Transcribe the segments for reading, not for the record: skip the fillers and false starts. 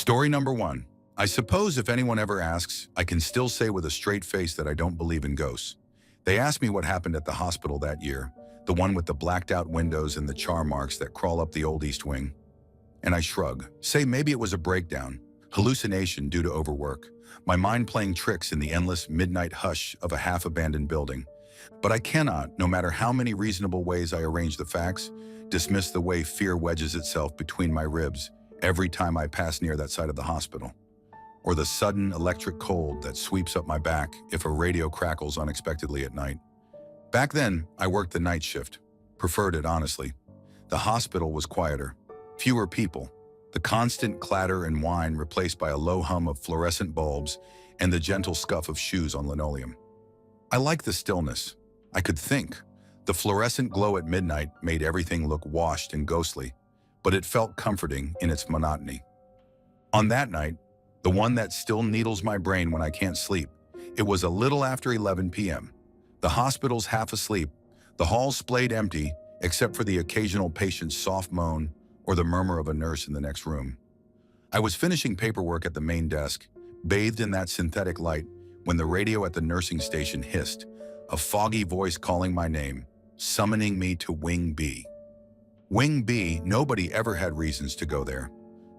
Story number one. I suppose if anyone ever asks, I can still say with a straight face that I don't believe in ghosts. They asked me what happened at the hospital that year, the one with the blacked out windows and the char marks that crawl up the old East Wing. And I shrug, say maybe it was a breakdown, hallucination due to overwork, my mind playing tricks in the endless midnight hush of a half-abandoned building. But I cannot, no matter how many reasonable ways I arrange the facts, dismiss the way fear wedges itself between my ribs every time I pass near that side of the hospital, or the sudden electric cold that sweeps up my back if a radio crackles unexpectedly at night. Back then, I worked the night shift, preferred it honestly. The hospital was quieter, fewer people, the constant clatter and whine replaced by a low hum of fluorescent bulbs and the gentle scuff of shoes on linoleum. I liked the stillness. I could think. The fluorescent glow at midnight made everything look washed and ghostly, but it felt comforting in its monotony. On that night, the one that still needles my brain when I can't sleep, it was a little after 11 p.m. The hospital's half asleep, the hall splayed empty except for the occasional patient's soft moan or the murmur of a nurse in the next room. I was finishing paperwork at the main desk, bathed in that synthetic light, when the radio at the nursing station hissed, a foggy voice calling my name, summoning me to Wing B. Wing B, nobody ever had reasons to go there.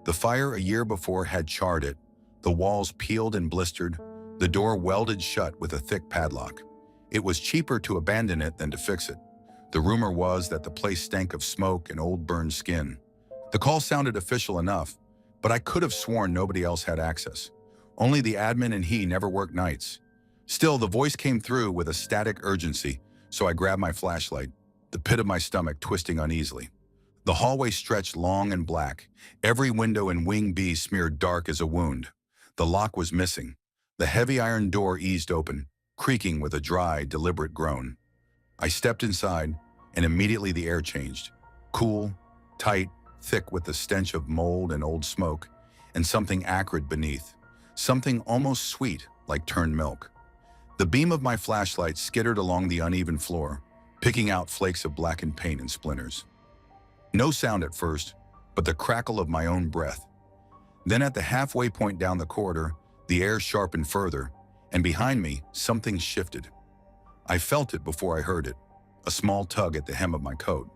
The fire a year before had charred it, the walls peeled and blistered, the door welded shut with a thick padlock. It was cheaper to abandon it than to fix it. The rumor was that the place stank of smoke and old burned skin. The call sounded official enough, but I could have sworn nobody else had access. Only the admin and he never worked nights. Still, the voice came through with a static urgency, so I grabbed my flashlight, the pit of my stomach twisting uneasily. The hallway stretched long and black, every window in Wing B smeared dark as a wound. The lock was missing. The heavy iron door eased open, creaking with a dry, deliberate groan. I stepped inside, and immediately the air changed. Cool, tight, thick with the stench of mold and old smoke, and something acrid beneath. Something almost sweet, like turned milk. The beam of my flashlight skittered along the uneven floor, picking out flakes of blackened paint and splinters. No sound at first, but the crackle of my own breath. Then at the halfway point down the corridor, the air sharpened further, and behind me, something shifted. I felt it before I heard it, a small tug at the hem of my coat.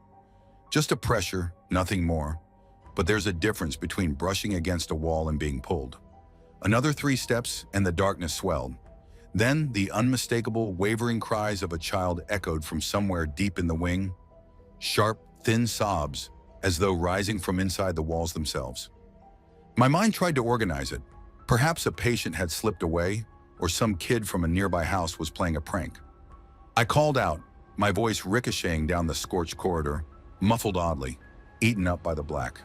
Just a pressure, nothing more, but there's a difference between brushing against a wall and being pulled. Another 3 steps, and the darkness swelled. Then the unmistakable, wavering cries of a child echoed from somewhere deep in the wing. Sharp, thin sobs, as though rising from inside the walls themselves. My mind tried to organize it. Perhaps a patient had slipped away, or some kid from a nearby house was playing a prank. I called out, my voice ricocheting down the scorched corridor, muffled oddly, eaten up by the black.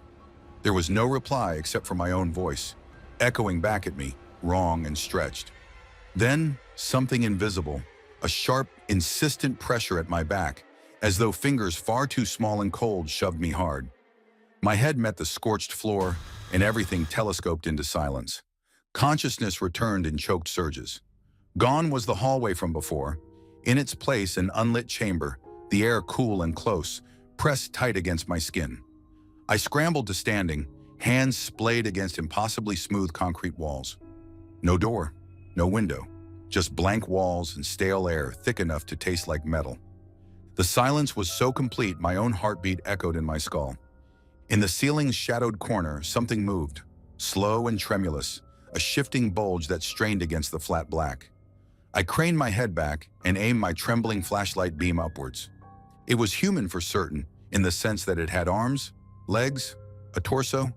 There was no reply except for my own voice, echoing back at me, wrong and stretched. Then, something invisible, a sharp, insistent pressure at my back, as though fingers far too small and cold shoved me hard. My head met the scorched floor, and everything telescoped into silence. Consciousness returned in choked surges. Gone was the hallway from before. In its place, an unlit chamber, the air cool and close, pressed tight against my skin. I scrambled to standing, hands splayed against impossibly smooth concrete walls. No door, no window, just blank walls and stale air thick enough to taste like metal. The silence was so complete my own heartbeat echoed in my skull. In the ceiling's shadowed corner, something moved, slow and tremulous, a shifting bulge that strained against the flat black. I craned my head back and aimed my trembling flashlight beam upwards. It was human for certain, in the sense that it had arms, legs, a torso,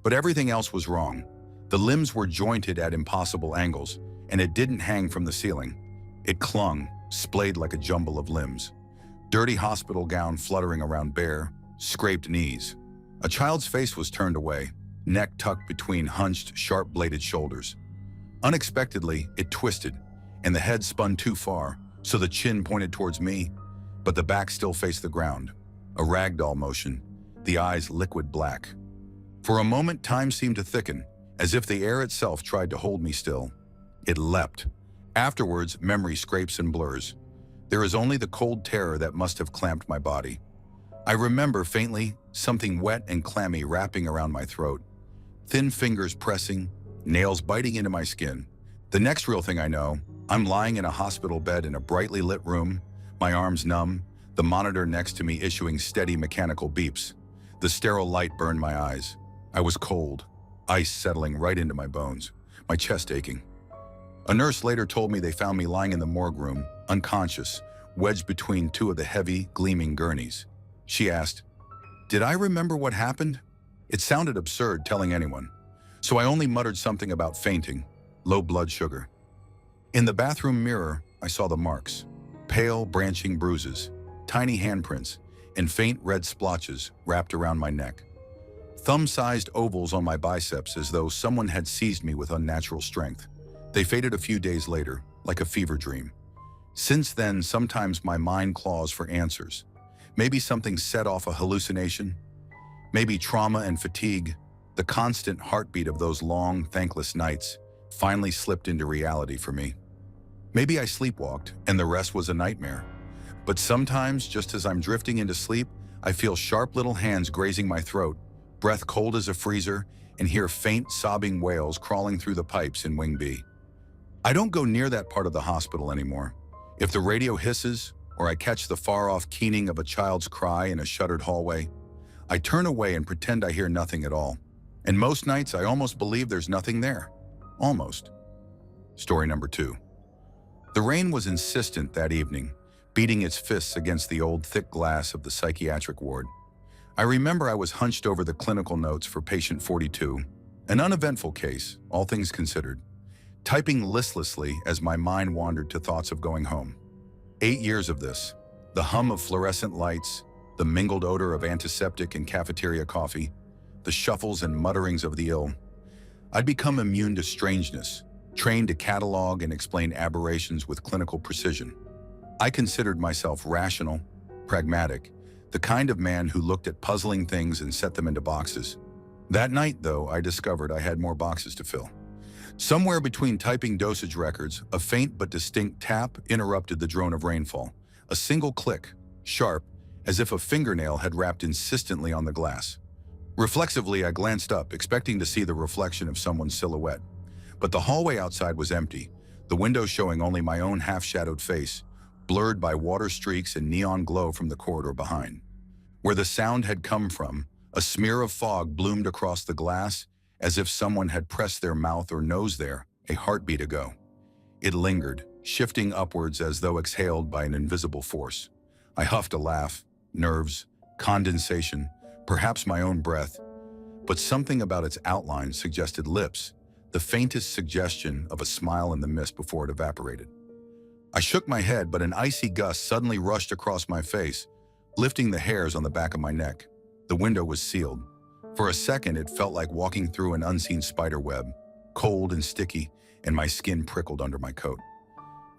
but everything else was wrong. The limbs were jointed at impossible angles, and it didn't hang from the ceiling. It clung, splayed like a jumble of limbs. Dirty hospital gown fluttering around bare, scraped knees. A child's face was turned away, neck tucked between hunched, sharp-bladed shoulders. Unexpectedly, it twisted, and the head spun too far, so the chin pointed towards me, but the back still faced the ground. A ragdoll motion, the eyes liquid black. For a moment, time seemed to thicken, as if the air itself tried to hold me still. It leapt. Afterwards, memory scrapes and blurs. There is only the cold terror that must have clamped my body. I remember faintly something wet and clammy wrapping around my throat. thin fingers pressing, nails biting into my skin. The next real thing I know, I'm lying in a hospital bed in a brightly lit room, my arms numb, the monitor next to me issuing steady mechanical beeps. The sterile light burned my eyes. I was cold, ice settling right into my bones, my chest aching. A nurse later told me they found me lying in the morgue room, unconscious, wedged between two of the heavy, gleaming gurneys. She asked, "Did I remember what happened?" It sounded absurd telling anyone, so I only muttered something about fainting, low blood sugar. In the bathroom mirror, I saw the marks, pale, branching bruises, tiny handprints, and faint red splotches wrapped around my neck. Thumb-sized ovals on my biceps as though someone had seized me with unnatural strength. They faded a few days later, like a fever dream. Since then, sometimes my mind claws for answers. Maybe something set off a hallucination. Maybe trauma and fatigue, the constant heartbeat of those long, thankless nights, finally slipped into reality for me. Maybe I sleepwalked, and the rest was a nightmare. But sometimes, just as I'm drifting into sleep, I feel sharp little hands grazing my throat, breath cold as a freezer, and hear faint, sobbing wails crawling through the pipes in Wing B. I don't go near that part of the hospital anymore. If the radio hisses, or I catch the far-off keening of a child's cry in a shuttered hallway, I turn away and pretend I hear nothing at all. And most nights, I almost believe there's nothing there. Almost. Story number 2. The rain was insistent that evening, beating its fists against the old thick glass of the psychiatric ward. I remember I was hunched over the clinical notes for patient 42, an uneventful case, all things considered, typing listlessly as my mind wandered to thoughts of going home. 8 years of this, the hum of fluorescent lights, the mingled odor of antiseptic and cafeteria coffee, the shuffles and mutterings of the ill. I'd become immune to strangeness, trained to catalog and explain aberrations with clinical precision. I considered myself rational, pragmatic, the kind of man who looked at puzzling things and set them into boxes. That night, though, I discovered I had more boxes to fill. Somewhere between typing dosage records, a faint but distinct tap interrupted the drone of rainfall. A single click, sharp, as if a fingernail had rapped insistently on the glass. Reflexively, I glanced up, expecting to see the reflection of someone's silhouette. But the hallway outside was empty, the window showing only my own half-shadowed face, blurred by water streaks and neon glow from the corridor behind. Where the sound had come from, a smear of fog bloomed across the glass, as if someone had pressed their mouth or nose there a heartbeat ago. It lingered, shifting upwards as though exhaled by an invisible force. I huffed a laugh, nerves, condensation, perhaps my own breath, but something about its outline suggested lips, the faintest suggestion of a smile in the mist before it evaporated. I shook my head, but an icy gust suddenly rushed across my face, lifting the hairs on the back of my neck. The window was sealed. For a second, it felt like walking through an unseen spider web, cold and sticky, and my skin prickled under my coat.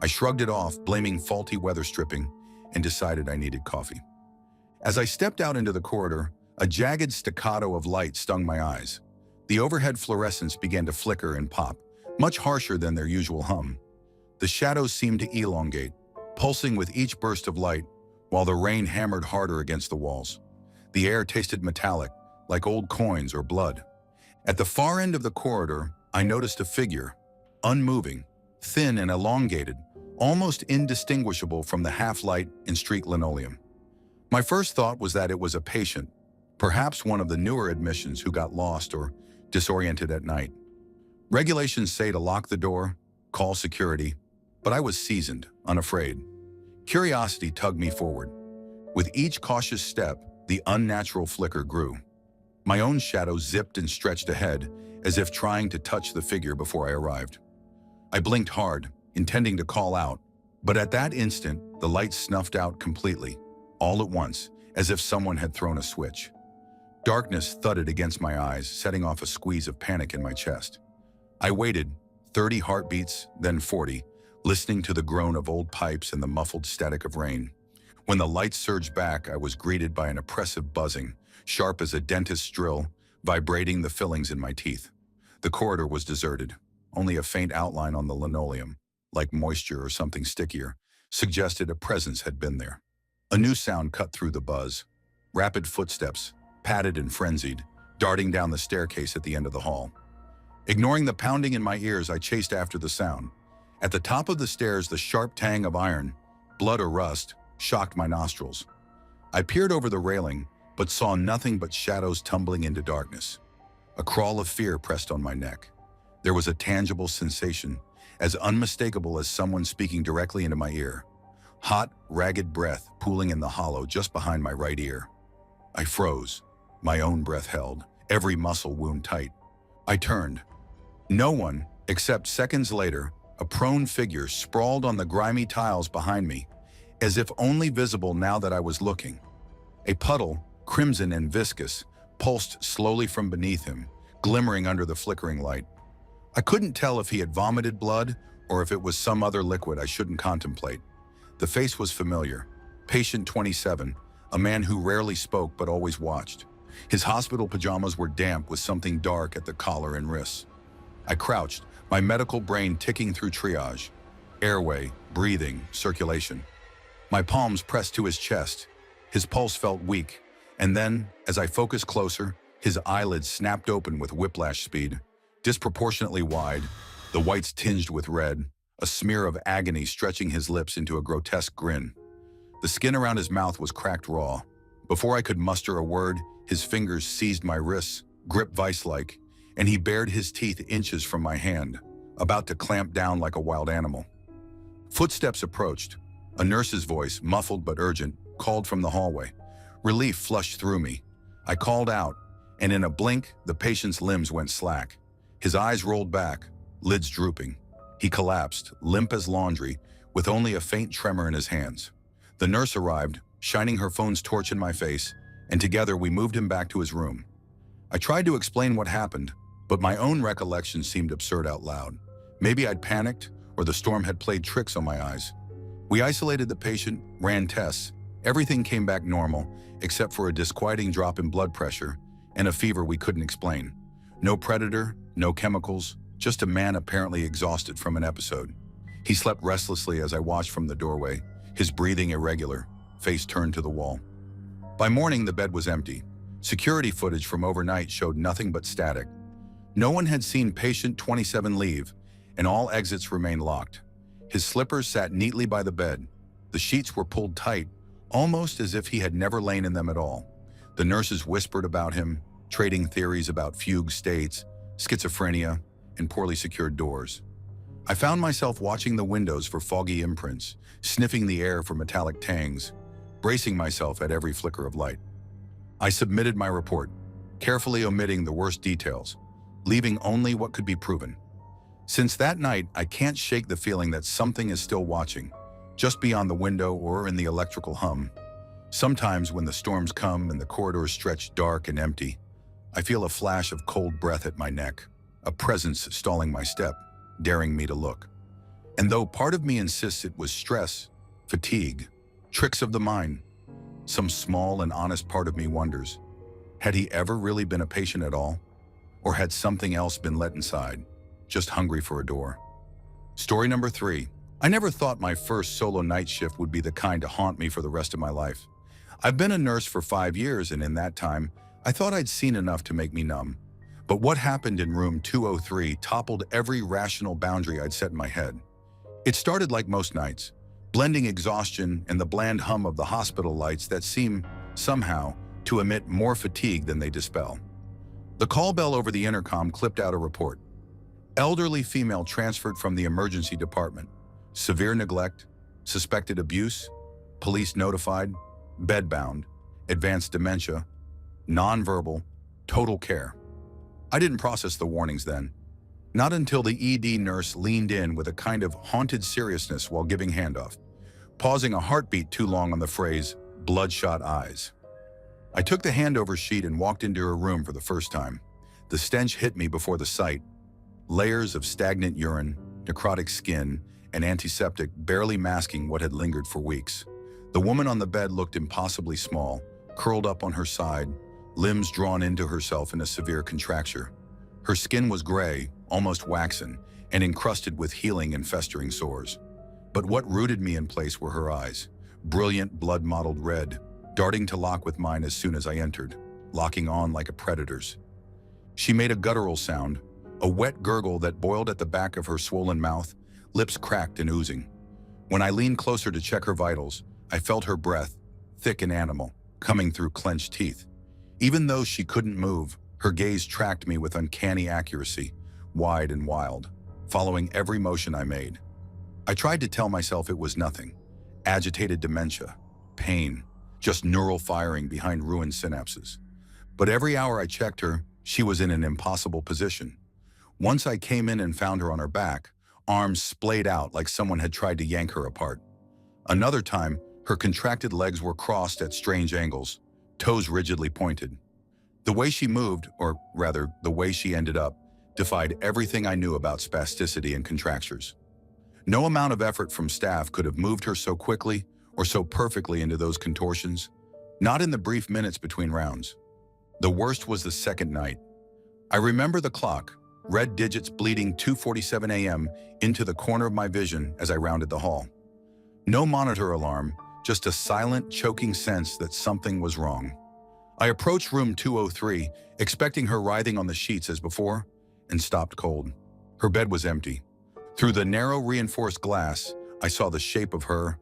I shrugged it off, blaming faulty weather stripping, and decided I needed coffee. As I stepped out into the corridor, a jagged staccato of light stung my eyes. The overhead fluorescents began to flicker and pop, much harsher than their usual hum. The shadows seemed to elongate, pulsing with each burst of light, while the rain hammered harder against the walls. The air tasted metallic, like old coins or blood. At the far end of the corridor, I noticed a figure, unmoving, thin and elongated, almost indistinguishable from the half-light and streaked linoleum. My first thought was that it was a patient, perhaps one of the newer admissions who got lost or disoriented at night. Regulations say to lock the door, call security, but I was seasoned, unafraid. Curiosity tugged me forward. With each cautious step, the unnatural flicker grew. My own shadow zipped and stretched ahead, as if trying to touch the figure before I arrived. I blinked hard, intending to call out, but at that instant, the light snuffed out completely, all at once, as if someone had thrown a switch. Darkness thudded against my eyes, setting off a squeeze of panic in my chest. I waited, 30 heartbeats, then 40, listening to the groan of old pipes and the muffled static of rain. When the light surged back, I was greeted by an oppressive buzzing, sharp as a dentist's drill, vibrating the fillings in my teeth. The corridor was deserted. Only a faint outline on the linoleum, like moisture or something stickier, suggested a presence had been there. A new sound cut through the buzz. Rapid footsteps, padded and frenzied, darting down the staircase at the end of the hall. Ignoring the pounding in my ears, I chased after the sound. At the top of the stairs, the sharp tang of iron, blood or rust, shocked my nostrils. I peered over the railing, but saw nothing but shadows tumbling into darkness. A crawl of fear pressed on my neck. There was a tangible sensation, as unmistakable as someone speaking directly into my ear. Hot, ragged breath pooling in the hollow just behind my right ear. I froze, my own breath held, every muscle wound tight. I turned. No one, except seconds later, a prone figure sprawled on the grimy tiles behind me, as if only visible now that I was looking. A puddle, crimson and viscous, pulsed slowly from beneath him, glimmering under the flickering light. I couldn't tell if he had vomited blood or if it was some other liquid I shouldn't contemplate. The face was familiar. Patient 27, a man who rarely spoke but always watched. His hospital pajamas were damp with something dark at the collar and wrists. I crouched, my medical brain ticking through triage. Airway, breathing, circulation. My palms pressed to his chest. His pulse felt weak, and then, as I focused closer, his eyelids snapped open with whiplash speed. Disproportionately wide, the whites tinged with red, a smear of agony stretching his lips into a grotesque grin. The skin around his mouth was cracked raw. Before I could muster a word, his fingers seized my wrists, gripped vice-like, and he bared his teeth inches from my hand, about to clamp down like a wild animal. Footsteps approached. A nurse's voice, muffled but urgent, called from the hallway. Relief flushed through me. I called out, and in a blink, the patient's limbs went slack. His eyes rolled back, lids drooping. He collapsed, limp as laundry, with only a faint tremor in his hands. The nurse arrived, shining her phone's torch in my face, and together we moved him back to his room. I tried to explain what happened, but my own recollection seemed absurd out loud. Maybe I'd panicked, or the storm had played tricks on my eyes. We isolated the patient, ran tests. Everything came back normal, except for a disquieting drop in blood pressure and a fever we couldn't explain. No predator, no chemicals, just a man apparently exhausted from an episode. He slept restlessly as I watched from the doorway, his breathing irregular, face turned to the wall. By morning, the bed was empty. Security footage from overnight showed nothing but static. No one had seen patient 27 leave, and all exits remained locked. His slippers sat neatly by the bed. The sheets were pulled tight, almost as if he had never lain in them at all. The nurses whispered about him, trading theories about fugue states, schizophrenia, and poorly secured doors. I found myself watching the windows for foggy imprints, sniffing the air for metallic tangs, bracing myself at every flicker of light. I submitted my report, carefully omitting the worst details, leaving only what could be proven. Since that night, I can't shake the feeling that something is still watching, just beyond the window or in the electrical hum. Sometimes when the storms come and the corridors stretch dark and empty, I feel a flash of cold breath at my neck, a presence stalling my step, daring me to look. And though part of me insists it was stress, fatigue, tricks of the mind, some small and honest part of me wonders, had he ever really been a patient at all? Or had something else been let inside, just hungry for a door? Story number 3. I never thought my first solo night shift would be the kind to haunt me for the rest of my life. I've been a nurse for 5 years, and in that time, I thought I'd seen enough to make me numb. But what happened in room 203 toppled every rational boundary I'd set in my head. It started like most nights, blending exhaustion and the bland hum of the hospital lights that seem, somehow, to emit more fatigue than they dispel. The call bell over the intercom clipped out a report. Elderly female transferred from the emergency department. Severe neglect, suspected abuse, police notified, bedbound, advanced dementia, nonverbal, total care. I didn't process the warnings then. Not until the ED nurse leaned in with a kind of haunted seriousness while giving handoff, pausing a heartbeat too long on the phrase, bloodshot eyes. I took the handover sheet and walked into her room for the first time. The stench hit me before the sight. Layers of stagnant urine, necrotic skin, and antiseptic barely masking what had lingered for weeks. The woman on the bed looked impossibly small, curled up on her side, limbs drawn into herself in a severe contracture. Her skin was gray, almost waxen, and encrusted with healing and festering sores. But what rooted me in place were her eyes, brilliant blood-mottled red, darting to lock with mine as soon as I entered, locking on like a predator's. She made a guttural sound, a wet gurgle that boiled at the back of her swollen mouth, lips cracked and oozing. When I leaned closer to check her vitals, I felt her breath, thick and animal, coming through clenched teeth. Even though she couldn't move, her gaze tracked me with uncanny accuracy, wide and wild, following every motion I made. I tried to tell myself it was nothing. Agitated dementia, pain, just neural firing behind ruined synapses. But every hour I checked her, she was in an impossible position. Once I came in and found her on her back, arms splayed out like someone had tried to yank her apart. Another time, her contracted legs were crossed at strange angles, toes rigidly pointed. The way she moved, or rather, the way she ended up, defied everything I knew about spasticity and contractures. No amount of effort from staff could have moved her so quickly or so perfectly into those contortions, not in the brief minutes between rounds. The worst was the second night. I remember the clock, red digits bleeding 2:47 a.m. into the corner of my vision as I rounded the hall. No monitor alarm, just a silent, choking sense that something was wrong. I approached room 203, expecting her writhing on the sheets as before, and stopped cold. Her bed was empty. Through the narrow reinforced glass, I saw the shape of her,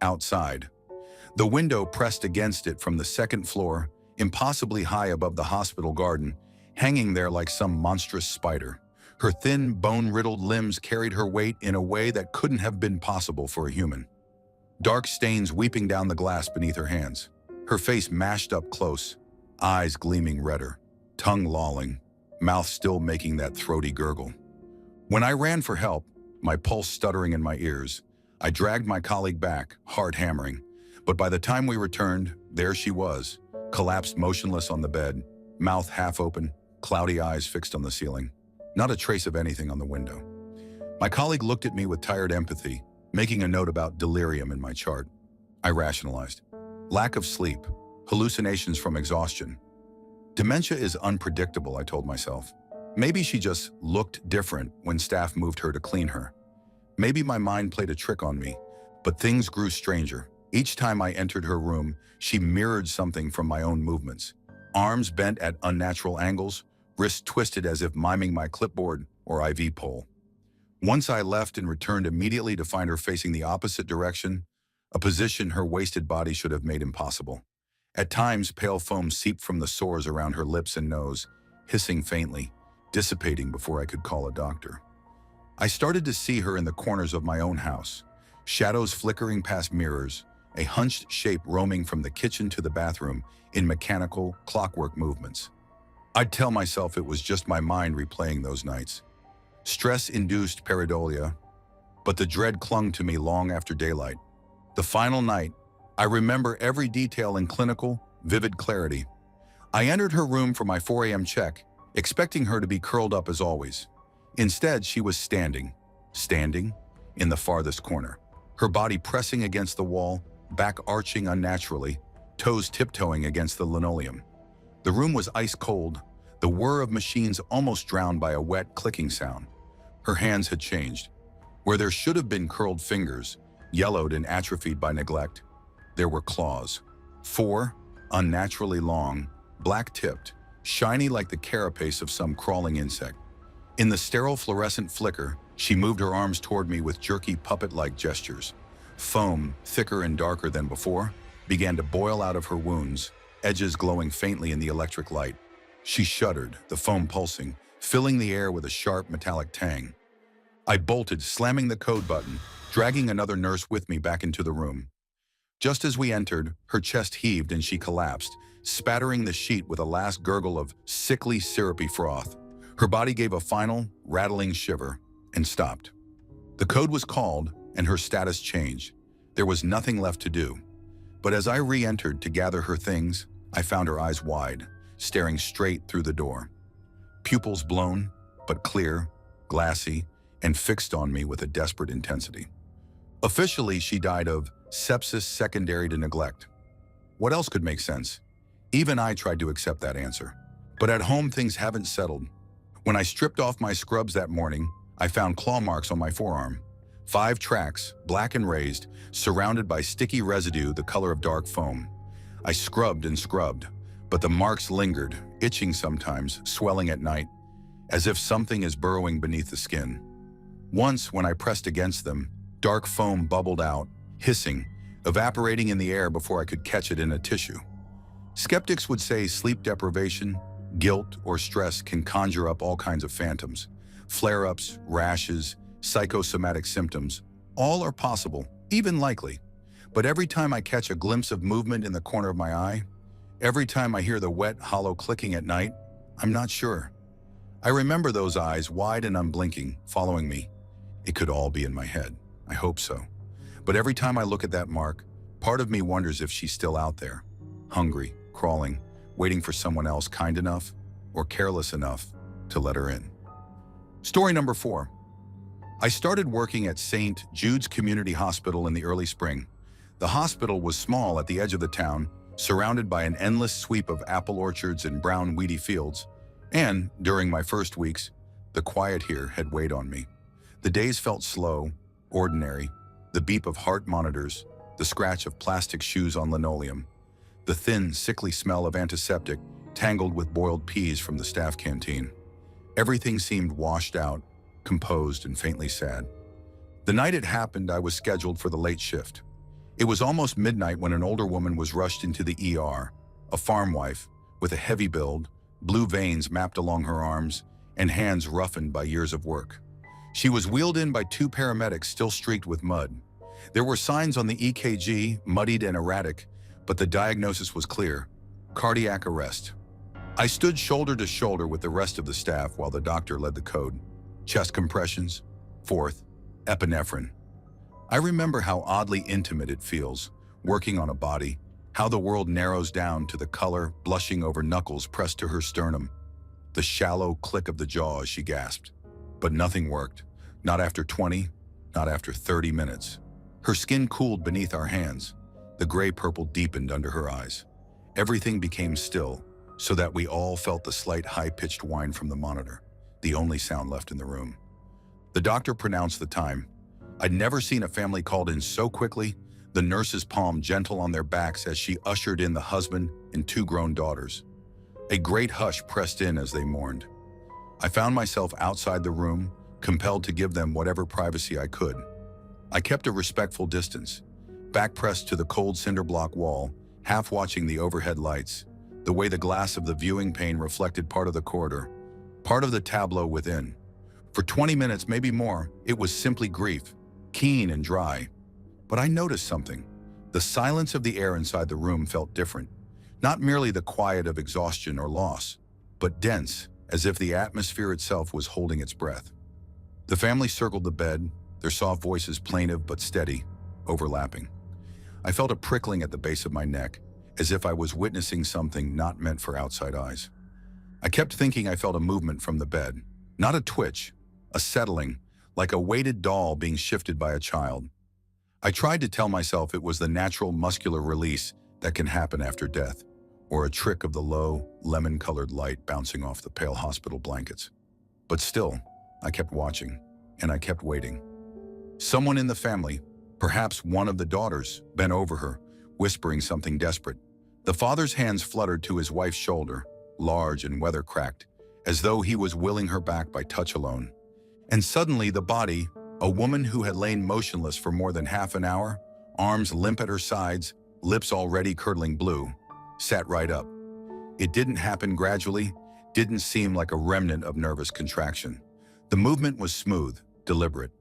outside. The window pressed against it from the second floor, impossibly high above the hospital garden, hanging there like some monstrous spider. Her thin, bone-riddled limbs carried her weight in a way that couldn't have been possible for a human. Dark stains weeping down the glass beneath her hands. Her face mashed up close, eyes gleaming redder, tongue lolling, mouth still making that throaty gurgle. When I ran for help, my pulse stuttering in my ears, I dragged my colleague back, heart hammering. But by the time we returned, there she was, collapsed motionless on the bed, mouth half open, cloudy eyes fixed on the ceiling. Not a trace of anything on the window. My colleague looked at me with tired empathy, making a note about delirium in my chart. I rationalized. Lack of sleep, hallucinations from exhaustion. Dementia is unpredictable, I told myself. Maybe she just looked different when staff moved her to clean her. Maybe my mind played a trick on me, but things grew stranger. Each time I entered her room, she mirrored something from my own movements. Arms bent at unnatural angles, wrists twisted as if miming my clipboard or IV pole. Once I left and returned immediately to find her facing the opposite direction, a position her wasted body should have made impossible. At times, pale foam seeped from the sores around her lips and nose, hissing faintly, dissipating before I could call a doctor. I started to see her in the corners of my own house, shadows flickering past mirrors, a hunched shape roaming from the kitchen to the bathroom in mechanical, clockwork movements. I'd tell myself it was just my mind replaying those nights. Stress-induced pareidolia, but the dread clung to me long after daylight. The final night, I remember every detail in clinical, vivid clarity. I entered her room for my 4 a.m. check, expecting her to be curled up as always. Instead, she was standing in the farthest corner, her body pressing against the wall, back arching unnaturally, toes tiptoeing against the linoleum. The room was ice cold, the whir of machines almost drowned by a wet clicking sound. Her hands had changed. Where there should have been curled fingers, yellowed and atrophied by neglect, there were claws. 4, unnaturally long, black-tipped, shiny like the carapace of some crawling insect. In the sterile fluorescent flicker, she moved her arms toward me with jerky puppet-like gestures. Foam, thicker and darker than before, began to boil out of her wounds, edges glowing faintly in the electric light. She shuddered, the foam pulsing, filling the air with a sharp metallic tang. I bolted, slamming the code button, dragging another nurse with me back into the room. Just as we entered, her chest heaved and she collapsed, spattering the sheet with a last gurgle of sickly, syrupy froth. Her body gave a final, rattling shiver and stopped. The code was called and her status changed. There was nothing left to do. But as I re-entered to gather her things, I found her eyes wide, staring straight through the door. Pupils blown, but clear, glassy, and fixed on me with a desperate intensity. Officially, she died of sepsis secondary to neglect. What else could make sense? Even I tried to accept that answer. But at home, things haven't settled. When I stripped off my scrubs that morning, I found claw marks on my forearm. 5 tracks, black and raised, surrounded by sticky residue the color of dark foam. I scrubbed and scrubbed, but the marks lingered, itching sometimes, swelling at night, as if something is burrowing beneath the skin. Once, when I pressed against them, dark foam bubbled out, hissing, evaporating in the air before I could catch it in a tissue. Skeptics would say sleep deprivation, guilt, or stress can conjure up all kinds of phantoms. Flare-ups, rashes, psychosomatic symptoms, all are possible, even likely. But every time I catch a glimpse of movement in the corner of my eye, every time I hear the wet, hollow clicking at night, I'm not sure. I remember those eyes, wide and unblinking, following me. It could all be in my head. I hope so. But every time I look at that mark, part of me wonders if she's still out there, hungry, crawling, waiting for someone else kind enough or careless enough to let her in. Story number 4. I started working at St. Jude's Community Hospital in the early spring. The hospital was small at the edge of the town, surrounded by an endless sweep of apple orchards and brown, weedy fields. And, during my first weeks, the quiet here had weighed on me. The days felt slow, ordinary, the beep of heart monitors, the scratch of plastic shoes on linoleum, the thin, sickly smell of antiseptic tangled with boiled peas from the staff canteen. Everything seemed washed out, composed, and faintly sad. The night it happened, I was scheduled for the late shift. It was almost midnight when an older woman was rushed into the ER, a farm wife with a heavy build, blue veins mapped along her arms, and hands roughened by years of work. She was wheeled in by 2 paramedics still streaked with mud. There were signs on the EKG, muddied and erratic, but the diagnosis was clear: cardiac arrest. I stood shoulder to shoulder with the rest of the staff while the doctor led the code. Chest compressions, fourth, epinephrine. I remember how oddly intimate it feels, working on a body, how the world narrows down to the color blushing over knuckles pressed to her sternum, the shallow click of the jaw as she gasped. But nothing worked. Not after 20, not after 30 minutes. Her skin cooled beneath our hands. The gray-purple deepened under her eyes. Everything became still, so that we all felt the slight high-pitched whine from the monitor, the only sound left in the room. The doctor pronounced the time. I'd never seen a family called in so quickly, the nurse's palm gentle on their backs as she ushered in the husband and 2 grown daughters. A great hush pressed in as they mourned. I found myself outside the room, compelled to give them whatever privacy I could. I kept a respectful distance, back pressed to the cold cinder block wall, half watching the overhead lights, the way the glass of the viewing pane reflected part of the corridor, part of the tableau within. For 20 minutes, maybe more, it was simply grief, keen and dry. But I noticed something. The silence of the air inside the room felt different. Not merely the quiet of exhaustion or loss, but dense, as if the atmosphere itself was holding its breath. The family circled the bed, their soft voices plaintive but steady, overlapping. I felt a prickling at the base of my neck, as if I was witnessing something not meant for outside eyes. I kept thinking I felt a movement from the bed, not a twitch, a settling, like a weighted doll being shifted by a child. I tried to tell myself it was the natural muscular release that can happen after death, or a trick of the low, lemon-colored light bouncing off the pale hospital blankets. But still, I kept watching, and I kept waiting. Someone in the family, perhaps one of the daughters, bent over her, whispering something desperate. The father's hands fluttered to his wife's shoulder, large and weather-cracked, as though he was willing her back by touch alone. And suddenly the body, a woman who had lain motionless for more than half an hour, arms limp at her sides, lips already curdling blue, sat right up. It didn't happen gradually, didn't seem like a remnant of nervous contraction. The movement was smooth, deliberate.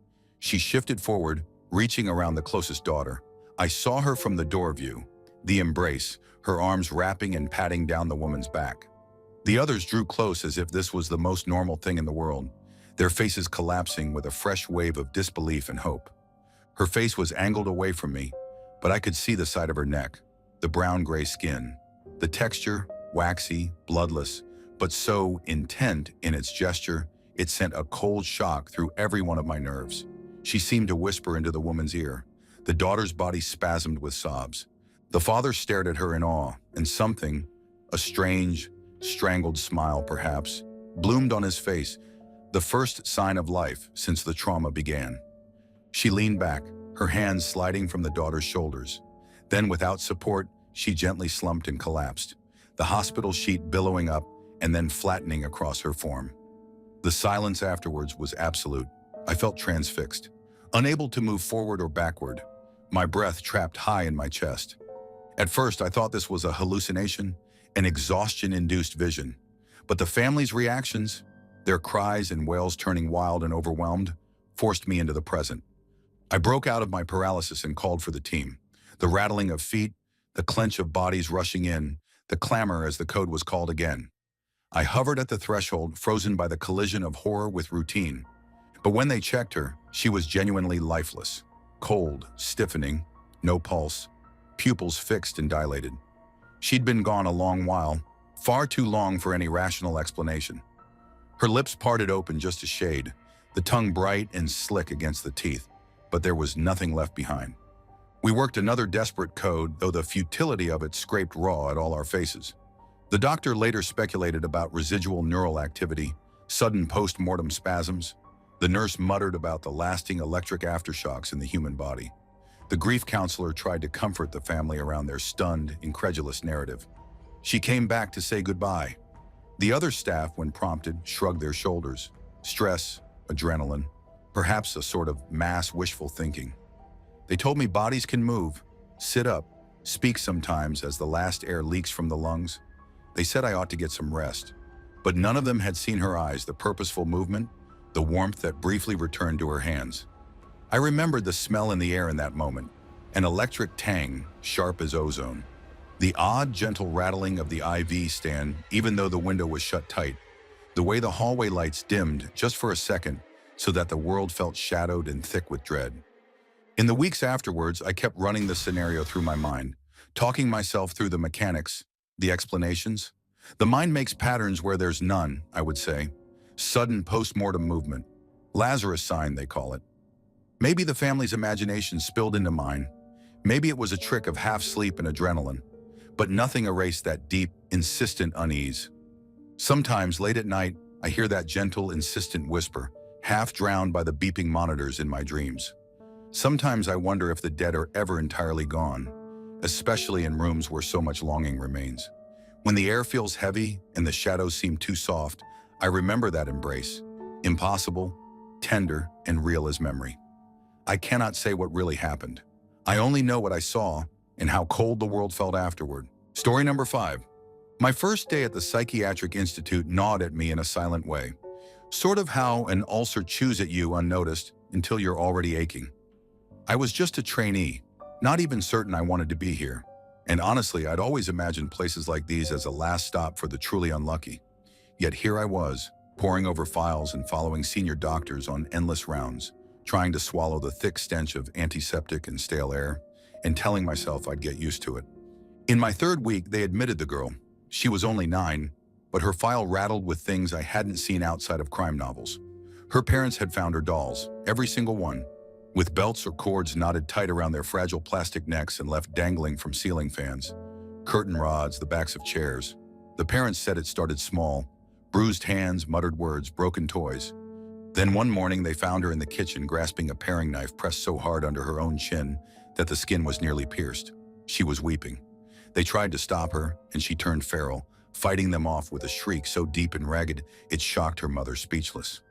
She shifted forward, reaching around the closest daughter. I saw her from the door view, the embrace, her arms wrapping and patting down the woman's back. The others drew close as if this was the most normal thing in the world, their faces collapsing with a fresh wave of disbelief and hope. Her face was angled away from me, but I could see the side of her neck, the brown-gray skin, the texture, waxy, bloodless, but so intent in its gesture, it sent a cold shock through every one of my nerves. She seemed to whisper into the woman's ear. The daughter's body spasmed with sobs. The father stared at her in awe, and something, a strange, strangled smile perhaps, bloomed on his face, the first sign of life since the trauma began. She leaned back, her hands sliding from the daughter's shoulders. Then, without support, she gently slumped and collapsed. the hospital sheet billowing up and then flattening across her form. The silence afterwards was absolute. I felt transfixed, unable to move forward or backward, my breath trapped high in my chest. At first, I thought this was a hallucination, an exhaustion-induced vision. But the family's reactions, their cries and wails turning wild and overwhelmed, forced me into the present. I broke out of my paralysis and called for the team. The rattling of feet, the clench of bodies rushing in, the clamor as the code was called again. I hovered at the threshold, frozen by the collision of horror with routine. But when they checked her, she was genuinely lifeless. Cold, stiffening, no pulse, pupils fixed and dilated. She'd been gone a long while, far too long for any rational explanation. Her lips parted open just a shade, the tongue bright and slick against the teeth, but there was nothing left behind. We worked another desperate code, though the futility of it scraped raw at all our faces. The doctor later speculated about residual neural activity, sudden post-mortem spasms. The nurse muttered about the lasting electric aftershocks in the human body. The grief counselor tried to comfort the family around their stunned, incredulous narrative. She came back to say goodbye. The other staff, when prompted, shrugged their shoulders. Stress, adrenaline, perhaps a sort of mass wishful thinking. They told me bodies can move, sit up, speak sometimes as the last air leaks from the lungs. They said I ought to get some rest. But none of them had seen her eyes, the purposeful movement, the warmth that briefly returned to her hands. I remembered the smell in the air in that moment, an electric tang, sharp as ozone. The odd, gentle rattling of the IV stand, even though the window was shut tight. The way the hallway lights dimmed just for a second so that the world felt shadowed and thick with dread. In the weeks afterwards, I kept running the scenario through my mind, talking myself through the mechanics, the explanations. The mind makes patterns where there's none, I would say. Sudden post-mortem movement. Lazarus sign, they call it. Maybe the family's imagination spilled into mine. Maybe it was a trick of half sleep and adrenaline. But nothing erased that deep, insistent unease. Sometimes, late at night, I hear that gentle, insistent whisper, half drowned by the beeping monitors in my dreams. Sometimes I wonder if the dead are ever entirely gone, especially in rooms where so much longing remains. When the air feels heavy and the shadows seem too soft, I remember that embrace, impossible, tender, and real as memory. I cannot say what really happened. I only know what I saw and how cold the world felt afterward. Story number 5. My first day at the Psychiatric Institute gnawed at me in a silent way, sort of how an ulcer chews at you unnoticed until you're already aching. I was just a trainee, not even certain I wanted to be here. And honestly, I'd always imagined places like these as a last stop for the truly unlucky. Yet here I was, poring over files and following senior doctors on endless rounds, trying to swallow the thick stench of antiseptic and stale air, and telling myself I'd get used to it. In my third week, they admitted the girl. She was only 9, but her file rattled with things I hadn't seen outside of crime novels. Her parents had found her dolls, every single one, with belts or cords knotted tight around their fragile plastic necks and left dangling from ceiling fans, curtain rods, the backs of chairs. The parents said it started small, bruised hands, muttered words, broken toys. Then one morning they found her in the kitchen grasping a paring knife pressed so hard under her own chin that the skin was nearly pierced. She was weeping. They tried to stop her, and she turned feral, fighting them off with a shriek so deep and ragged it shocked her mother speechless.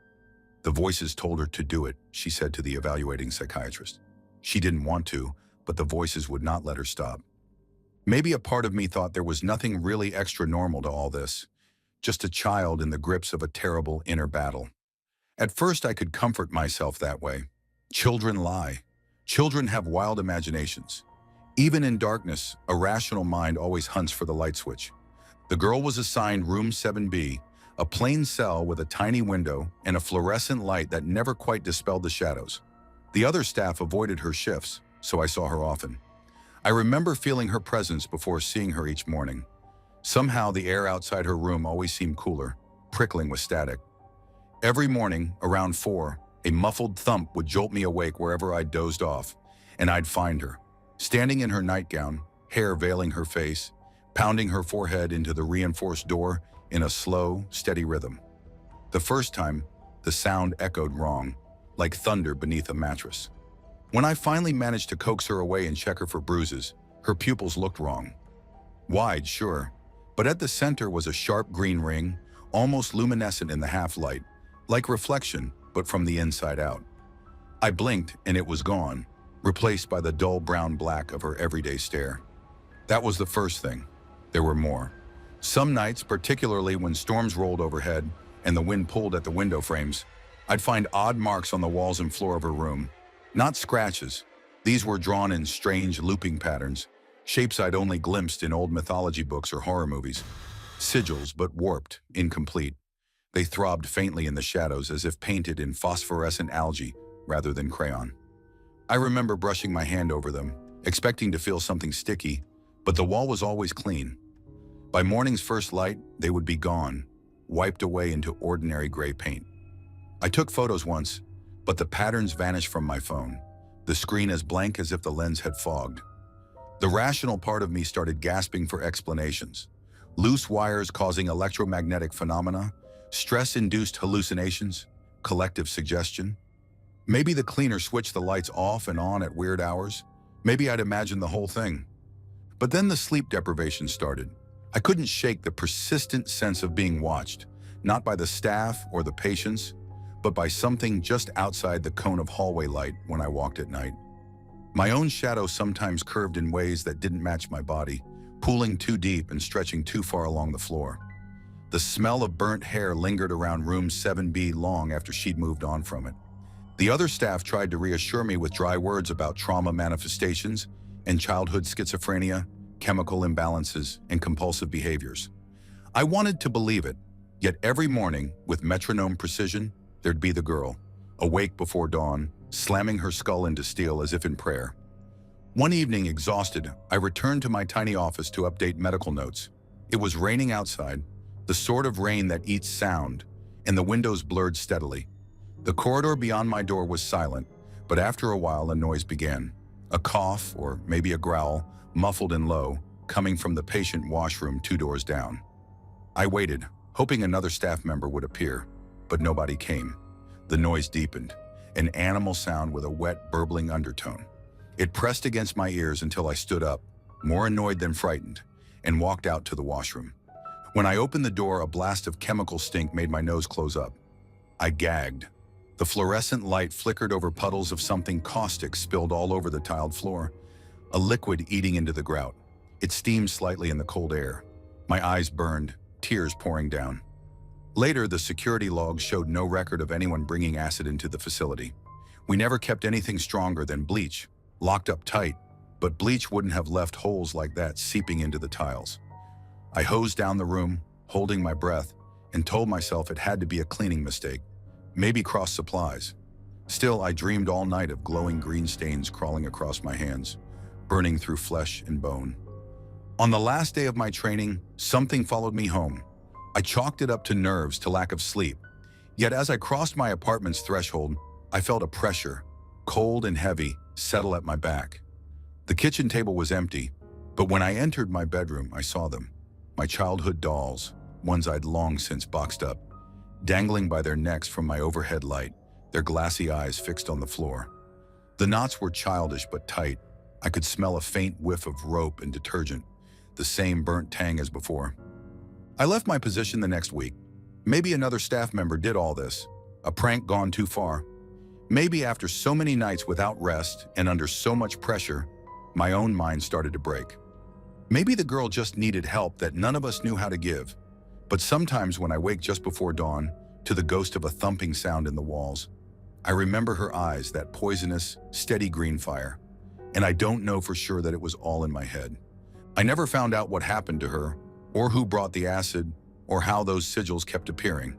The voices told her to do it, she said to the evaluating psychiatrist. She didn't want to, but the voices would not let her stop. Maybe a part of me thought there was nothing really extra normal to all this, just a child in the grips of a terrible inner battle. At first I could comfort myself that way. Children lie. Children have wild imaginations. Even in darkness, a rational mind always hunts for the light switch. The girl was assigned room 7B, a plain cell with a tiny window and a fluorescent light that never quite dispelled the shadows. The other staff avoided her shifts, so I saw her often. I remember feeling her presence before seeing her each morning. Somehow the air outside her room always seemed cooler, prickling with static. Every morning, around 4, a muffled thump would jolt me awake wherever I'd dozed off, and I'd find her, standing in her nightgown, hair veiling her face, pounding her forehead into the reinforced door in a slow, steady rhythm. The first time, the sound echoed wrong, like thunder beneath a mattress. When I finally managed to coax her away and check her for bruises, her pupils looked wrong. Wide, sure, But at the center was a sharp green ring, almost luminescent in the half-light, like reflection, but from the inside out. I blinked and it was gone, replaced by the dull brown black of her everyday stare. That was the first thing. There were more. Some nights, particularly when storms rolled overhead and the wind pulled at the window frames, I'd find odd marks on the walls and floor of her room. Not scratches. These were drawn in strange looping patterns, shapes I'd only glimpsed in old mythology books or horror movies. Sigils, but warped, incomplete. They throbbed faintly in the shadows as if painted in phosphorescent algae rather than crayon. I remember brushing my hand over them, expecting to feel something sticky, but the wall was always clean. By morning's first light, they would be gone, wiped away into ordinary gray paint. I took photos once, but the patterns vanished from my phone, the screen as blank as if the lens had fogged. The rational part of me started gasping for explanations. Loose wires causing electromagnetic phenomena, stress-induced hallucinations, collective suggestion. Maybe the cleaner switched the lights off and on at weird hours. Maybe I'd imagined the whole thing. But then the sleep deprivation started. I couldn't shake the persistent sense of being watched, not by the staff or the patients, but by something just outside the cone of hallway light when I walked at night. My own shadow sometimes curved in ways that didn't match my body, pooling too deep and stretching too far along the floor. The smell of burnt hair lingered around room 7B long after she'd moved on from it. The other staff tried to reassure me with dry words about trauma manifestations and childhood schizophrenia, chemical imbalances, and compulsive behaviors. I wanted to believe it, yet every morning, with metronome precision, there'd be the girl, awake before dawn, slamming her skull into steel as if in prayer. One evening, exhausted, I returned to my tiny office to update medical notes. It was raining outside, the sort of rain that eats sound, and the windows blurred steadily. The corridor beyond my door was silent, but after a while a noise began. A cough, or maybe a growl, muffled and low, coming from the patient washroom 2 doors down. I waited, hoping another staff member would appear, but nobody came. The noise deepened, an animal sound with a wet, burbling undertone. It pressed against my ears until I stood up, more annoyed than frightened, and walked out to the washroom. When I opened the door, a blast of chemical stink made my nose close up. I gagged. The fluorescent light flickered over puddles of something caustic spilled all over the tiled floor, a liquid eating into the grout. It steamed slightly in the cold air. My eyes burned, tears pouring down. Later, the security logs showed no record of anyone bringing acid into the facility. We never kept anything stronger than bleach, locked up tight, but bleach wouldn't have left holes like that seeping into the tiles. I hosed down the room, holding my breath, and told myself it had to be a cleaning mistake, maybe cross supplies. Still, I dreamed all night of glowing green stains crawling across my hands, burning through flesh and bone. On the last day of my training, something followed me home. I chalked it up to nerves, to lack of sleep. Yet as I crossed my apartment's threshold, I felt a pressure, cold and heavy, settle at my back. The kitchen table was empty, but when I entered my bedroom, I saw them. My childhood dolls, ones I'd long since boxed up, dangling by their necks from my overhead light, their glassy eyes fixed on the floor. The knots were childish but tight. I could smell a faint whiff of rope and detergent, the same burnt tang as before. I left my position the next week. Maybe another staff member did all this, a prank gone too far. Maybe after so many nights without rest and under so much pressure, my own mind started to break. Maybe the girl just needed help that none of us knew how to give. But sometimes when I wake just before dawn, to the ghost of a thumping sound in the walls, I remember her eyes, that poisonous, steady green fire. And I don't know for sure that it was all in my head. I never found out what happened to her, or who brought the acid, or how those sigils kept appearing.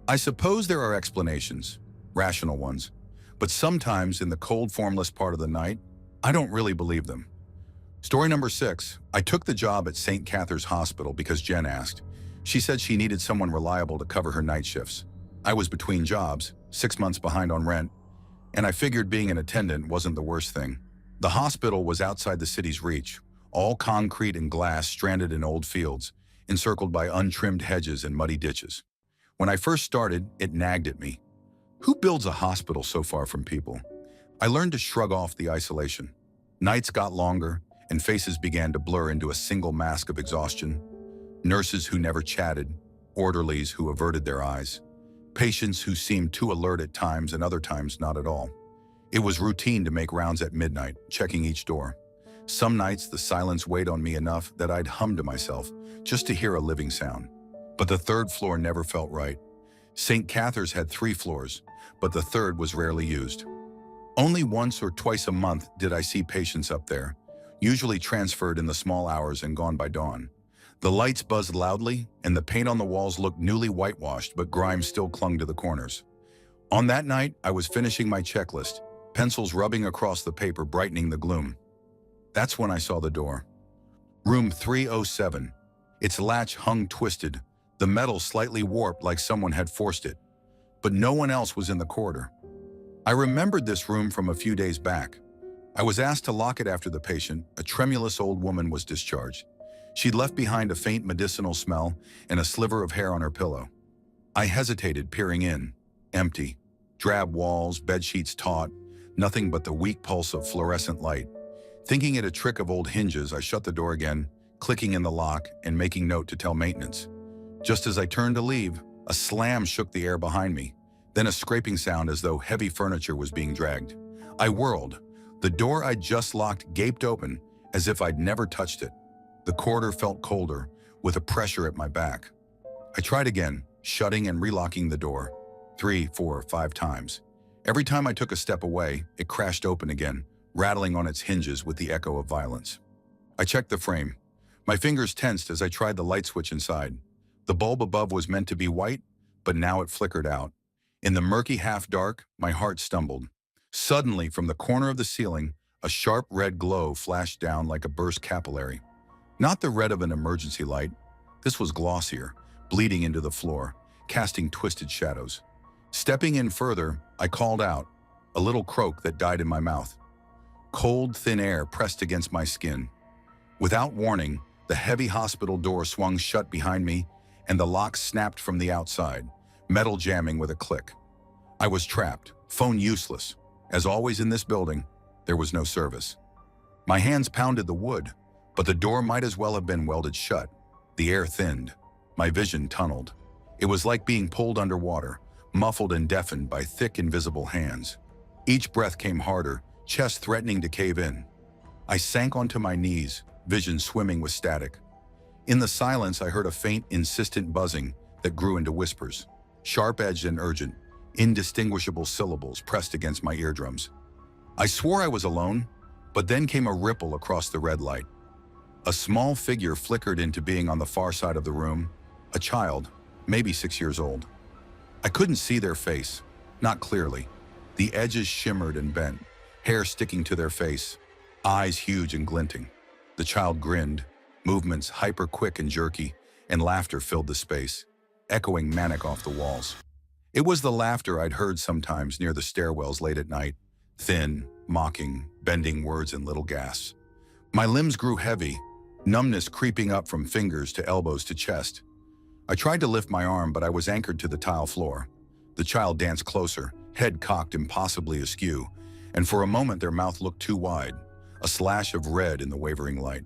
I suppose there are explanations, rational ones, but sometimes in the cold, formless part of the night, I don't really believe them. Story number 6, I took the job at St. Catherine's Hospital because Jen asked. She said she needed someone reliable to cover her night shifts. I was between jobs, 6 months behind on rent, and I figured being an attendant wasn't the worst thing. The hospital was outside the city's reach, all concrete and glass stranded in old fields, encircled by untrimmed hedges and muddy ditches. When I first started, it nagged at me. Who builds a hospital so far from people? I learned to shrug off the isolation. Nights got longer, and faces began to blur into a single mask of exhaustion. Nurses who never chatted, orderlies who averted their eyes, patients who seemed too alert at times and other times not at all. It was routine to make rounds at midnight, checking each door. Some nights the silence weighed on me enough that I'd hum to myself just to hear a living sound. But the third floor never felt right. St. Catherine's had 3 floors, but the third was rarely used. Only once or twice a month did I see patients up there, usually transferred in the small hours and gone by dawn. The lights buzzed loudly, and the paint on the walls looked newly whitewashed, but grime still clung to the corners. On that night, I was finishing my checklist, pencils rubbing across the paper brightening the gloom. That's when I saw the door. Room 307. Its latch hung twisted, the metal slightly warped like someone had forced it. But no one else was in the corridor. I remembered this room from a few days back. I was asked to lock it after the patient, a tremulous old woman, was discharged. She'd left behind a faint medicinal smell and a sliver of hair on her pillow. I hesitated, peering in. Empty. Drab walls, bedsheets taut, nothing but the weak pulse of fluorescent light. Thinking it a trick of old hinges, I shut the door again, clicking in the lock and making note to tell maintenance. Just as I turned to leave, a slam shook the air behind me, then a scraping sound as though heavy furniture was being dragged. I whirled. The door I'd just locked gaped open as if I'd never touched it. The corridor felt colder, with a pressure at my back. I tried again, shutting and relocking the door, 3, 4, 5 times. Every time I took a step away, it crashed open again, rattling on its hinges with the echo of violence. I checked the frame. My fingers tensed as I tried the light switch inside. The bulb above was meant to be white, but now it flickered out. In the murky half-dark, my heart stumbled. Suddenly, from the corner of the ceiling, a sharp red glow flashed down like a burst capillary. Not the red of an emergency light. This was glossier, bleeding into the floor, casting twisted shadows. Stepping in further, I called out, a little croak that died in my mouth. Cold, thin air pressed against my skin. Without warning, the heavy hospital door swung shut behind me, and the lock snapped from the outside, metal jamming with a click. I was trapped, phone useless. As always in this building, there was no service. My hands pounded the wood, but the door might as well have been welded shut. The air thinned. My vision tunneled. It was like being pulled underwater, muffled and deafened by thick, invisible hands. Each breath came harder, chest threatening to cave in. I sank onto my knees, vision swimming with static. In the silence, I heard a faint, insistent buzzing that grew into whispers, sharp-edged and urgent, indistinguishable syllables pressed against my eardrums. I swore I was alone, but then came a ripple across the red light. A small figure flickered into being on the far side of the room, a child, maybe 6 years old. I couldn't see their face, not clearly. The edges shimmered and bent, hair sticking to their face, eyes huge and glinting. The child grinned, movements hyper-quick and jerky, and laughter filled the space, echoing manic off the walls. It was the laughter I'd heard sometimes near the stairwells late at night, thin, mocking, bending words in little gasps. My limbs grew heavy, numbness creeping up from fingers to elbows to chest. I tried to lift my arm, but I was anchored to the tile floor. The child danced closer, head cocked impossibly askew, and for a moment their mouth looked too wide, a slash of red in the wavering light.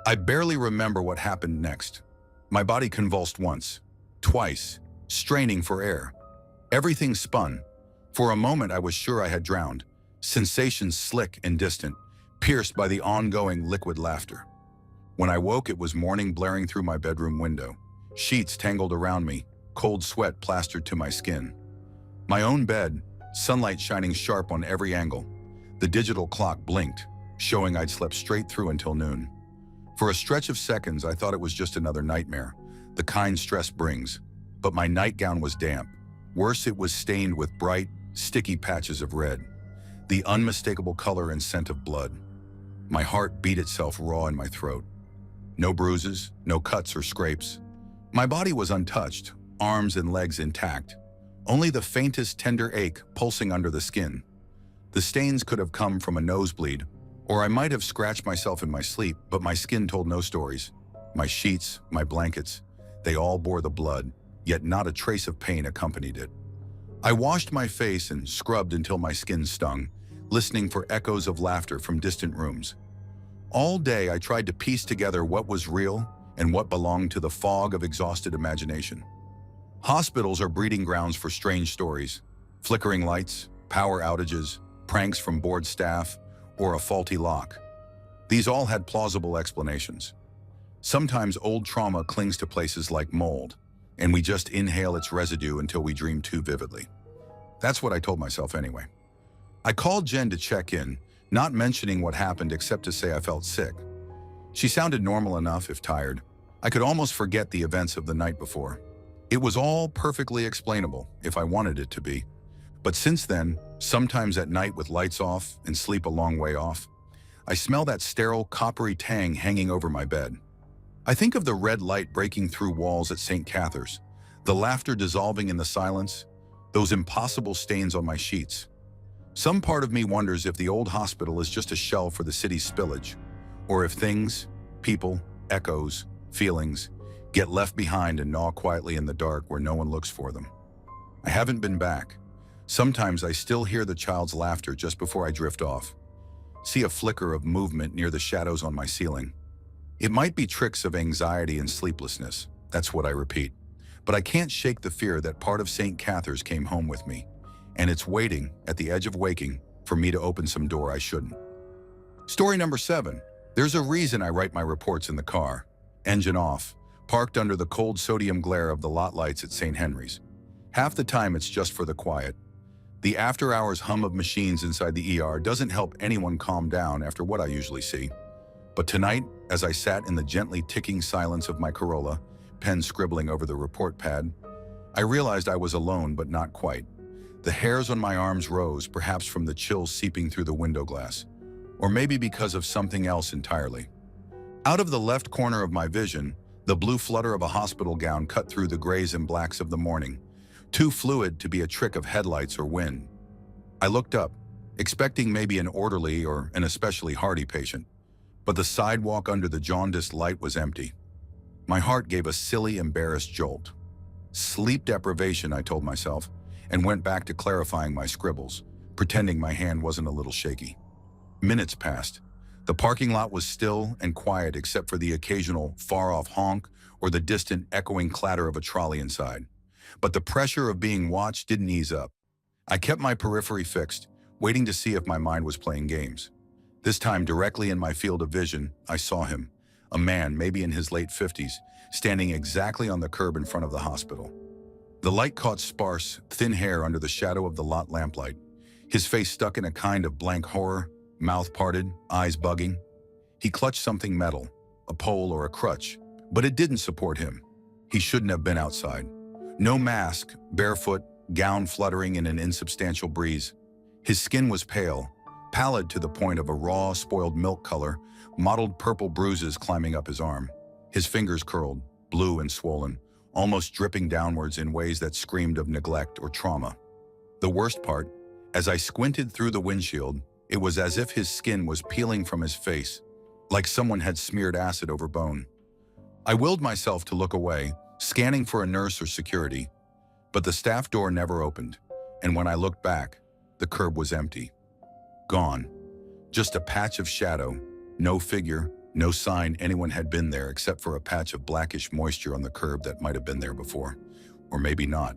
I barely remember what happened next. My body convulsed once, twice, straining for air. Everything spun. For a moment I was sure I had drowned, sensations slick and distant, pierced by the ongoing liquid laughter. When I woke, it was morning blaring through my bedroom window. Sheets tangled around me, cold sweat plastered to my skin. My own bed, sunlight shining sharp on every angle. The digital clock blinked, showing I'd slept straight through until noon. For a stretch of seconds, I thought it was just another nightmare, the kind stress brings. But my nightgown was damp. Worse, it was stained with bright, sticky patches of red, the unmistakable color and scent of blood. My heart beat itself raw in my throat. No bruises, no cuts or scrapes. My body was untouched, arms and legs intact. Only the faintest tender ache pulsing under the skin. The stains could have come from a nosebleed, or I might have scratched myself in my sleep, but my skin told no stories. My sheets, my blankets, they all bore the blood, yet not a trace of pain accompanied it. I washed my face and scrubbed until my skin stung, listening for echoes of laughter from distant rooms. All day I tried to piece together what was real and what belonged to the fog of exhausted imagination. Hospitals are breeding grounds for strange stories: flickering lights, power outages, pranks from bored staff, or a faulty lock. These all had plausible explanations. Sometimes old trauma clings to places like mold, and we just inhale its residue until we dream too vividly. That's what I told myself anyway. I called Jen to check in, not mentioning what happened except to say I felt sick. She sounded normal enough, if tired. I could almost forget the events of the night before. It was all perfectly explainable, if I wanted it to be. But since then, sometimes at night with lights off and sleep a long way off, I smell that sterile, coppery tang hanging over my bed. I think of the red light breaking through walls at St. Catherine's, the laughter dissolving in the silence, those impossible stains on my sheets. Some part of me wonders if the old hospital is just a shell for the city's spillage, or if things, people, echoes, feelings, get left behind and gnaw quietly in the dark where no one looks for them. I haven't been back. Sometimes I still hear the child's laughter just before I drift off. See a flicker of movement near the shadows on my ceiling. It might be tricks of anxiety and sleeplessness, that's what I repeat. But I can't shake the fear that part of St. Catherine's came home with me, and it's waiting, at the edge of waking, for me to open some door I shouldn't. Story number 7. There's a reason I write my reports in the car. Engine off, parked under the cold sodium glare of the lot lights at St. Henry's. Half the time it's just for the quiet. The after-hours hum of machines inside the ER doesn't help anyone calm down after what I usually see. But tonight, as I sat in the gently ticking silence of my Corolla, pen scribbling over the report pad, I realized I was alone, but not quite. The hairs on my arms rose, perhaps from the chills seeping through the window glass, or maybe because of something else entirely. Out of the left corner of my vision, the blue flutter of a hospital gown cut through the grays and blacks of the morning, too fluid to be a trick of headlights or wind. I looked up, expecting maybe an orderly or an especially hardy patient, but the sidewalk under the jaundiced light was empty. My heart gave a silly, embarrassed jolt. Sleep deprivation, I told myself, and went back to clarifying my scribbles, pretending my hand wasn't a little shaky. Minutes passed. The parking lot was still and quiet except for the occasional far-off honk or the distant echoing clatter of a trolley inside. But the pressure of being watched didn't ease up. I kept my periphery fixed, waiting to see if my mind was playing games. This time, directly in my field of vision, I saw him, a man, maybe in his late 50s, standing exactly on the curb in front of the hospital. The light caught sparse, thin hair under the shadow of the lot lamplight, his face stuck in a kind of blank horror, mouth parted, eyes bugging. He clutched something metal, a pole or a crutch, but it didn't support him. He shouldn't have been outside. No mask, barefoot, gown fluttering in an insubstantial breeze. His skin was pale, pallid to the point of a raw, spoiled milk color, mottled purple bruises climbing up his arm. His fingers curled, blue and swollen, almost dripping downwards in ways that screamed of neglect or trauma. The worst part, as I squinted through the windshield, it was as if his skin was peeling from his face, like someone had smeared acid over bone. I willed myself to look away, scanning for a nurse or security, but the staff door never opened, and when I looked back, the curb was empty. Gone. Just a patch of shadow, no figure, no sign anyone had been there except for a patch of blackish moisture on the curb that might have been there before, or maybe not.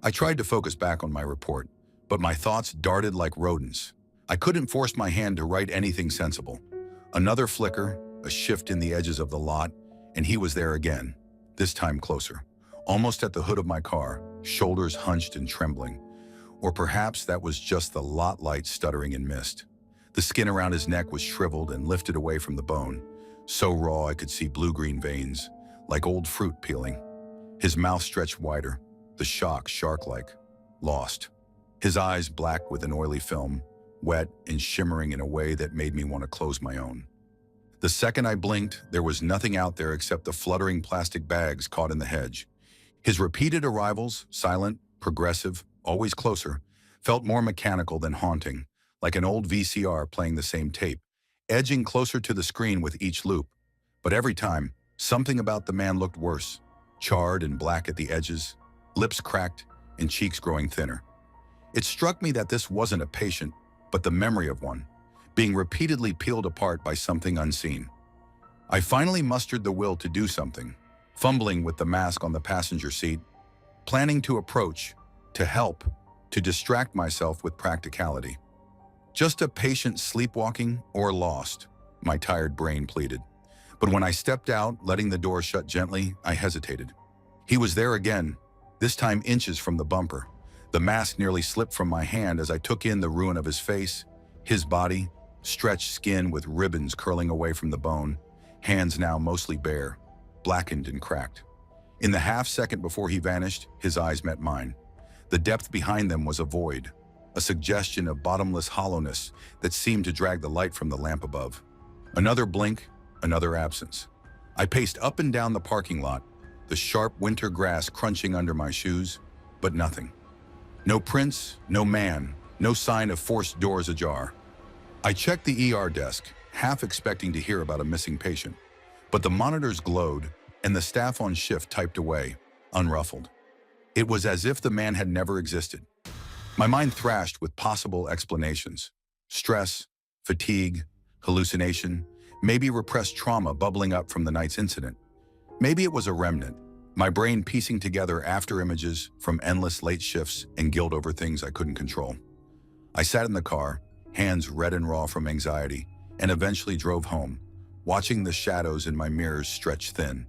I tried to focus back on my report, but my thoughts darted like rodents. I couldn't force my hand to write anything sensible. Another flicker, a shift in the edges of the lot, and he was there again, this time closer, almost at the hood of my car, shoulders hunched and trembling. Or perhaps that was just the lot light stuttering in mist. The skin around his neck was shriveled and lifted away from the bone, so raw I could see blue-green veins, like old fruit peeling. His mouth stretched wider, the shock shark-like, lost. His eyes black with an oily film, wet and shimmering in a way that made me want to close my own. The second I blinked, there was nothing out there except the fluttering plastic bags caught in the hedge. His repeated arrivals, silent, progressive, always closer, felt more mechanical than haunting, like an old VCR playing the same tape, edging closer to the screen with each loop. But every time, something about the man looked worse, charred and black at the edges, lips cracked and cheeks growing thinner. It struck me that this wasn't a patient, but the memory of one, being repeatedly peeled apart by something unseen. I finally mustered the will to do something, fumbling with the mask on the passenger seat, planning to approach, to help, to distract myself with practicality. Just a patient sleepwalking or lost, my tired brain pleaded. But when I stepped out, letting the door shut gently, I hesitated. He was there again, this time inches from the bumper. The mask nearly slipped from my hand as I took in the ruin of his face, his body, stretched skin with ribbons curling away from the bone, hands now mostly bare, blackened and cracked. In the half-second before he vanished, his eyes met mine. The depth behind them was a void, a suggestion of bottomless hollowness that seemed to drag the light from the lamp above. Another blink, another absence. I paced up and down the parking lot, the sharp winter grass crunching under my shoes, but nothing. No prints, no man, no sign of forced doors ajar. I checked the ER desk, half expecting to hear about a missing patient, but the monitors glowed and the staff on shift typed away, unruffled. It was as if the man had never existed. My mind thrashed with possible explanations. Stress, fatigue, hallucination, maybe repressed trauma bubbling up from the night's incident. Maybe it was a remnant, my brain piecing together after images from endless late shifts and guilt over things I couldn't control. I sat in the car, hands red and raw from anxiety, and eventually drove home, watching the shadows in my mirrors stretch thin.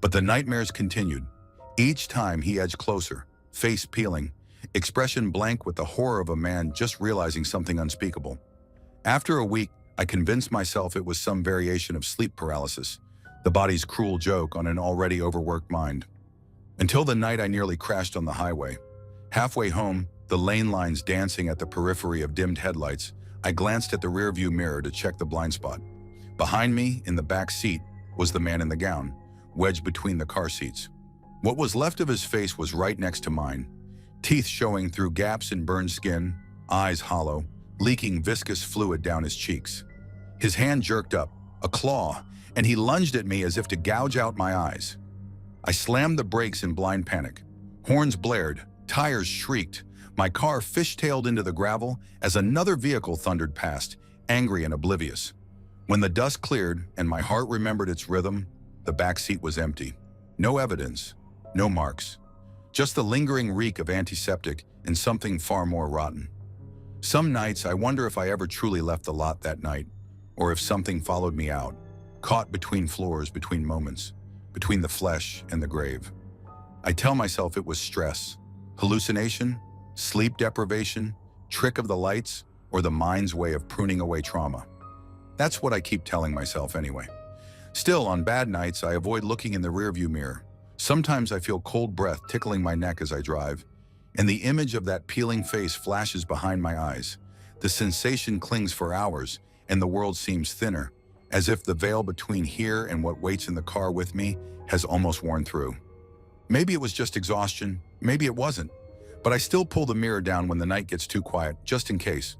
But the nightmares continued. Each time he edged closer, face peeling, expression blank with the horror of a man just realizing something unspeakable. After a week, I convinced myself it was some variation of sleep paralysis, the body's cruel joke on an already overworked mind. Until the night I nearly crashed on the highway. Halfway home, the lane lines dancing at the periphery of dimmed headlights, I glanced at the rearview mirror to check the blind spot. Behind me, in the back seat, was the man in the gown, wedged between the car seats. What was left of his face was right next to mine, teeth showing through gaps in burned skin, eyes hollow, leaking viscous fluid down his cheeks. His hand jerked up, a claw, and he lunged at me as if to gouge out my eyes. I slammed the brakes in blind panic. Horns blared, tires shrieked. My car fishtailed into the gravel as another vehicle thundered past, angry and oblivious. When the dust cleared and my heart remembered its rhythm, the back seat was empty. No evidence, no marks. Just the lingering reek of antiseptic and something far more rotten. Some nights I wonder if I ever truly left the lot that night, or if something followed me out, caught between floors, between moments, between the flesh and the grave. I tell myself it was stress, hallucination, sleep deprivation, trick of the lights, or the mind's way of pruning away trauma. That's what I keep telling myself anyway. Still, on bad nights, I avoid looking in the rearview mirror. Sometimes I feel cold breath tickling my neck as I drive, and the image of that peeling face flashes behind my eyes. The sensation clings for hours, and the world seems thinner, as if the veil between here and what waits in the car with me has almost worn through. Maybe it was just exhaustion, maybe it wasn't, but I still pull the mirror down when the night gets too quiet, just in case.